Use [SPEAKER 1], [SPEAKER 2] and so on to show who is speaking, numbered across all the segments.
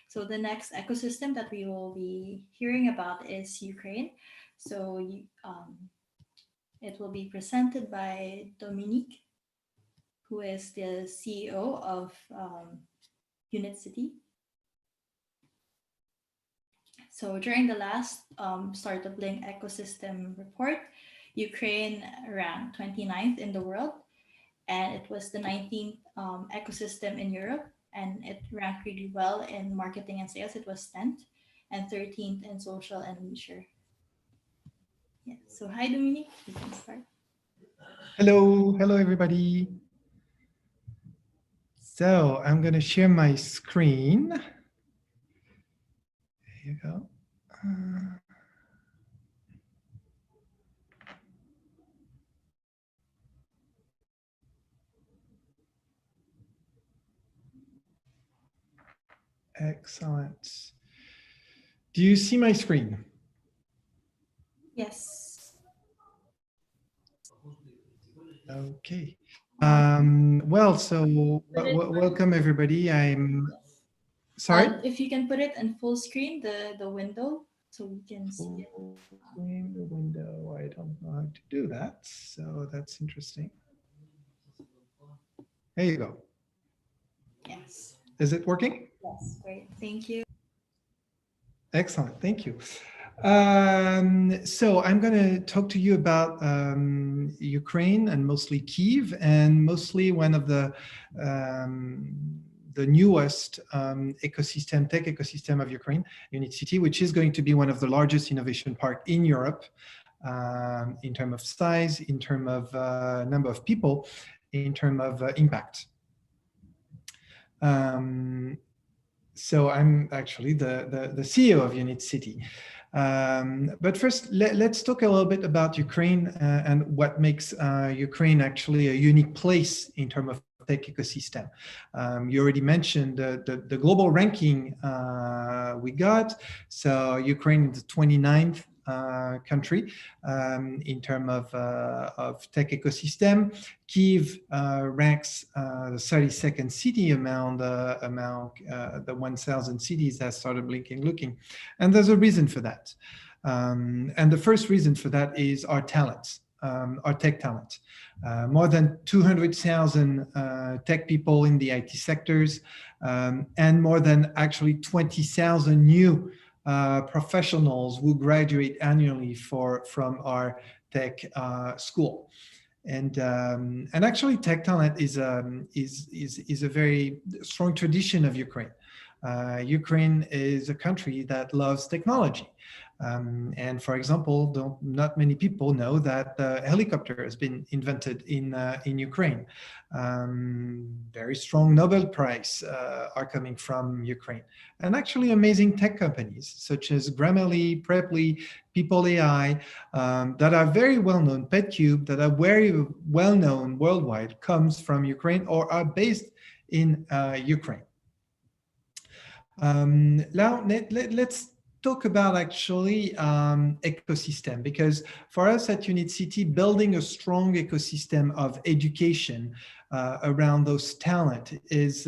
[SPEAKER 1] So the next ecosystem that we will be hearing about is Ukraine. So it will be presented by Dominique, who is the CEO of Unit.City. So during the last StartupBlink Ecosystem report, Ukraine ranked 29th in the world, and it was the 19th ecosystem in Europe, and it ranked really well in marketing and sales. It was 10th, and 13th in social and leisure. Yeah. So hi, Dominique. You can start.
[SPEAKER 2] Hello, everybody. So I'm going to share my screen. There you go. Excellent. Do you see my screen?
[SPEAKER 1] Yes.
[SPEAKER 2] Okay. Well, so welcome everybody. I'm sorry.
[SPEAKER 1] If you can put it in full screen, the window, so we can see it.
[SPEAKER 2] Full screen, the window. I don't know how to do that, so that's interesting. There you go.
[SPEAKER 1] Yes.
[SPEAKER 2] Is it working?
[SPEAKER 1] Yes. Great. Thank you.
[SPEAKER 2] Excellent. Thank you. So I'm going to talk to you about Ukraine and mostly Kyiv, and mostly one of the newest tech ecosystem of Ukraine, Unit.City, which is going to be one of the largest innovation park in Europe in terms of size, in terms of number of people, in terms of impact. So I'm actually the CEO of Unit.City. But first, let's talk a little bit about Ukraine and what makes Ukraine actually a unique place in terms of tech ecosystem. You already mentioned the global ranking we got. So Ukraine is the 29th country in terms of tech ecosystem. Kyiv ranks the 32nd city among the 1,000 cities that started blinking looking. And there's a reason for that. And the first reason for that is our talents, our tech talent. More than 200,000 tech people in the IT sectors, and more than actually 20,000 new professionals who graduate annually from our tech school. And actually, tech talent is a very strong tradition of Ukraine. Ukraine is a country that loves technology. And for example, not many people know that the helicopter has been invented in Ukraine. Very strong Nobel Prize are coming from Ukraine. And actually amazing tech companies such as Grammarly, Preply, People AI, that are very well known, PetCube, that are very well known worldwide, comes from Ukraine or are based in Ukraine. Now, let's talk about actually ecosystem, because for us at Unit.City, building a strong ecosystem of education around those talent is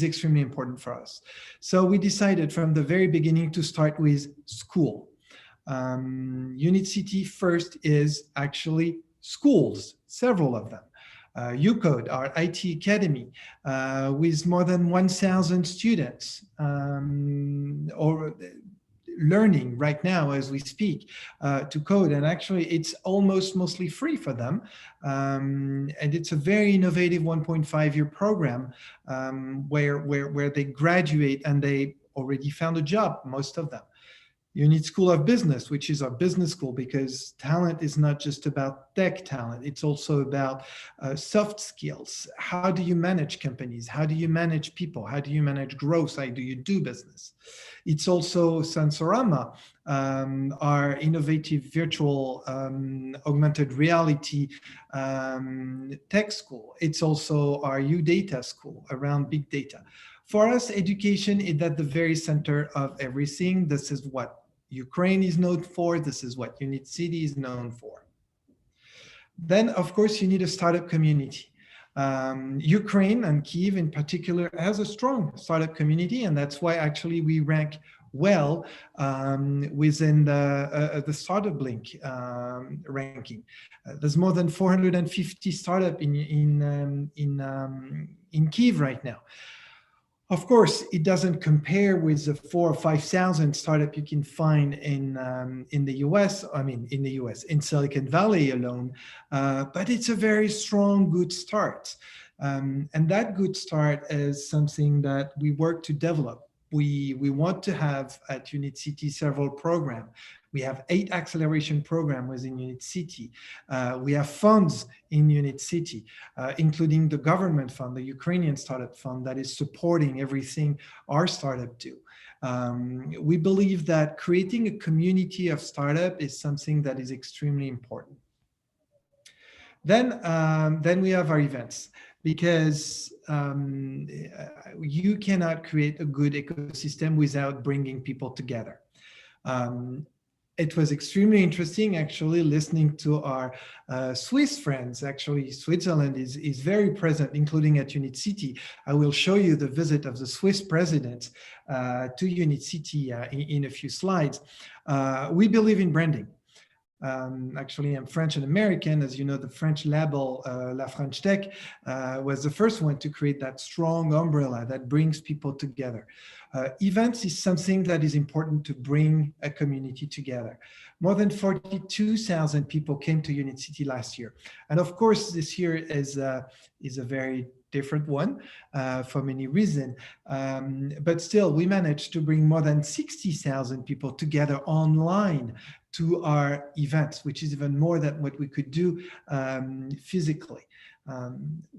[SPEAKER 2] extremely important for us. So we decided from the very beginning to start with school. Unit.City first is actually schools, several of them. UCode, our IT academy, with more than 1,000 students, or learning right now as we speak to code, and actually it's almost mostly free for them, and it's a very innovative 1.5-year program where they graduate and they already found a job, most of them. Unit School of Business, which is our business school, because talent is not just about tech talent, it's also about soft skills. How do you manage companies? How do you manage people? How do you manage growth? How do you do business? It's also Sensorama, our innovative virtual augmented reality tech school. It's also our UData school around big data. For us, education is at the very center of everything. This is what Ukraine is known for. This is what Unit.City is known for. Then, of course, you need a startup community. Ukraine and Kyiv in particular has a strong startup community, and that's why actually we rank well within the StartupBlink ranking. There's more than 450 startups in Kyiv right now. Of course, it doesn't compare with the 4,000 or 5,000 startups you can find in the US. I mean, in the US, in Silicon Valley alone, but it's a very strong, good start. And that good start is something that we work to develop. We want to have at Unit.City several programs. We have 8 acceleration programs within Unit.City. We have funds in Unit.City, including the government fund, the Ukrainian startup fund that is supporting everything our startup do. We believe that creating a community of startup is something that is extremely important. Then we have our events, because you cannot create a good ecosystem without bringing people together. It was extremely interesting, actually, listening to our Swiss friends. Actually, Switzerland is very present, including at Unit.City. I will show you the visit of the Swiss president to Unit.City in a few slides. We believe in branding. Actually, I'm French and American. As you know, the French label, La French Tech, was the first one to create that strong umbrella that brings people together. Events is something that is important to bring a community together. More than 42,000 people came to Unit.City last year. And of course, this year is a very different one for many reasons. But still, we managed to bring more than 60,000 people together online to our events, which is even more than what we could do physically.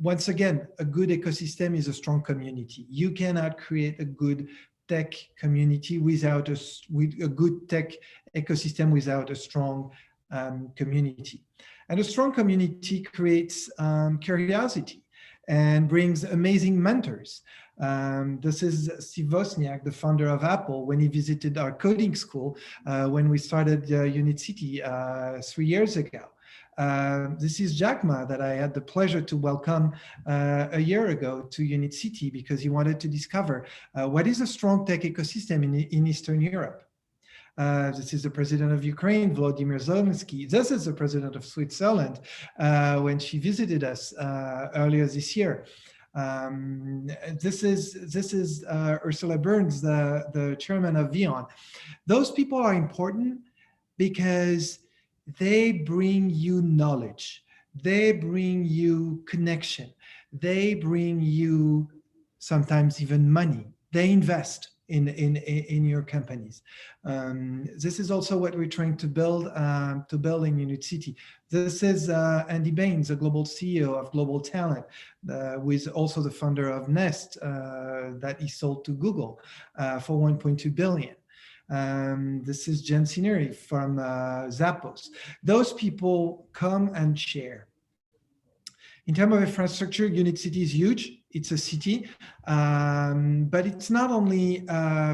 [SPEAKER 2] Once again, a good ecosystem is a strong community. You cannot create a good tech community without a good tech ecosystem without a strong community. And a strong community creates curiosity and brings amazing mentors. This is Steve Wozniak, the founder of Apple, when he visited our coding school when we started Unit.City 3 years ago. This is Jack Ma that I had the pleasure to welcome a year ago to Unit.City because he wanted to discover what is a strong tech ecosystem in Eastern Europe. This is the president of Ukraine, Volodymyr Zelensky. This is the president of Switzerland when she visited us earlier this year. This is Ursula Burns, the chairman of Vion. Those people are important because they bring you knowledge, they bring you connection, they bring you sometimes even money. They invest in your companies. This is also what we're trying to build in Unit.City. This is Andy Baines, the global CEO of Global Talent, who is also the founder of Nest that he sold to Google for 1.2 billion. This is Jen Sineri from Zappos. Those people come and share. In terms of infrastructure, Unit.City is huge. It's a city, but it's not only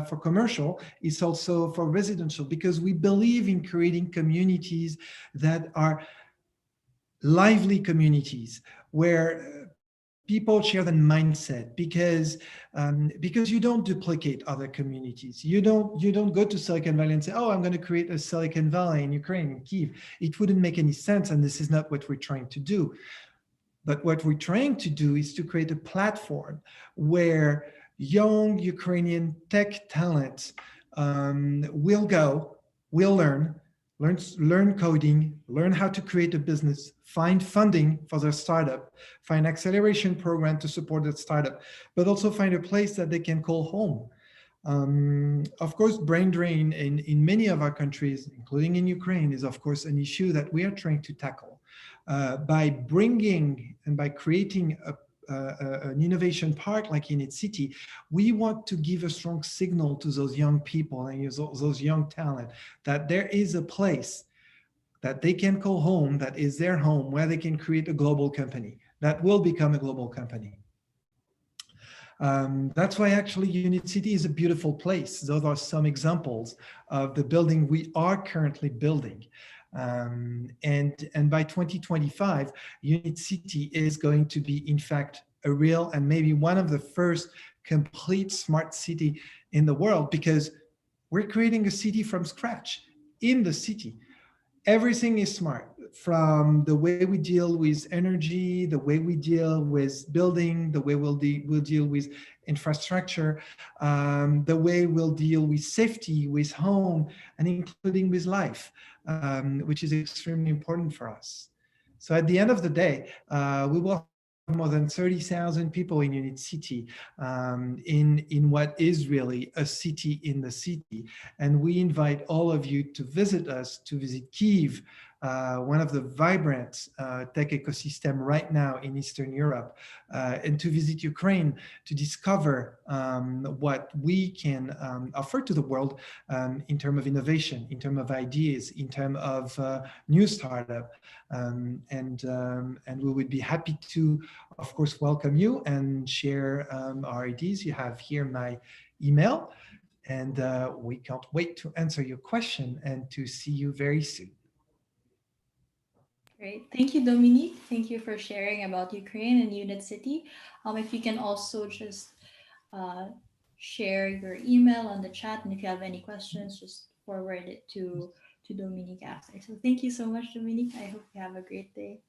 [SPEAKER 2] for commercial, it's also for residential, because we believe in creating communities that are lively communities where people share the mindset, because you don't duplicate other communities. You don't go to Silicon Valley and say, oh, I'm going to create a Silicon Valley in Ukraine, in Kyiv. It wouldn't make any sense, and this is not what we're trying to do. But what we're trying to do is to create a platform where young Ukrainian tech talents will go, will learn coding, learn how to create a business, find funding for their startup, find acceleration program to support that startup, but also find a place that they can call home. Of course, brain drain in many of our countries, including in Ukraine, is of course an issue that we are trying to tackle. By bringing and by creating an innovation park like Unit.City, we want to give a strong signal to those young people and those young talent that there is a place that they can call home, that is their home, where they can create a global company that will become a global company. That's why actually Unit.City is a beautiful place. Those are some examples of the building we are currently building. And by 2025, Unit City is going to be, in fact, a real and maybe one of the first complete smart city in the world, because we're creating a city from scratch in the city. Everything is smart, from the way we deal with energy, the way we deal with building, the way we'll deal with infrastructure, the way we'll deal with safety, with home, and including with life, which is extremely important for us. So at the end of the day, we will have more than 30,000 people in Unit City, in what is really a city in the city. And we invite all of you to visit us, to visit Kyiv, one of the vibrant tech ecosystem right now in Eastern Europe, and to visit Ukraine to discover what we can offer to the world in terms of innovation, in terms of ideas, in terms of new startup. And we would be happy to, of course, welcome you and share our ideas. You have here my email, and we can't wait to answer your question and to see you very soon.
[SPEAKER 1] Great. Thank you, Dominique. Thank you for sharing about Ukraine and Unit.City. If you can also just uh, share your email on the chat, and if you have any questions, just forward it to Dominique after. So thank you so much, Dominique. I hope you have a great day.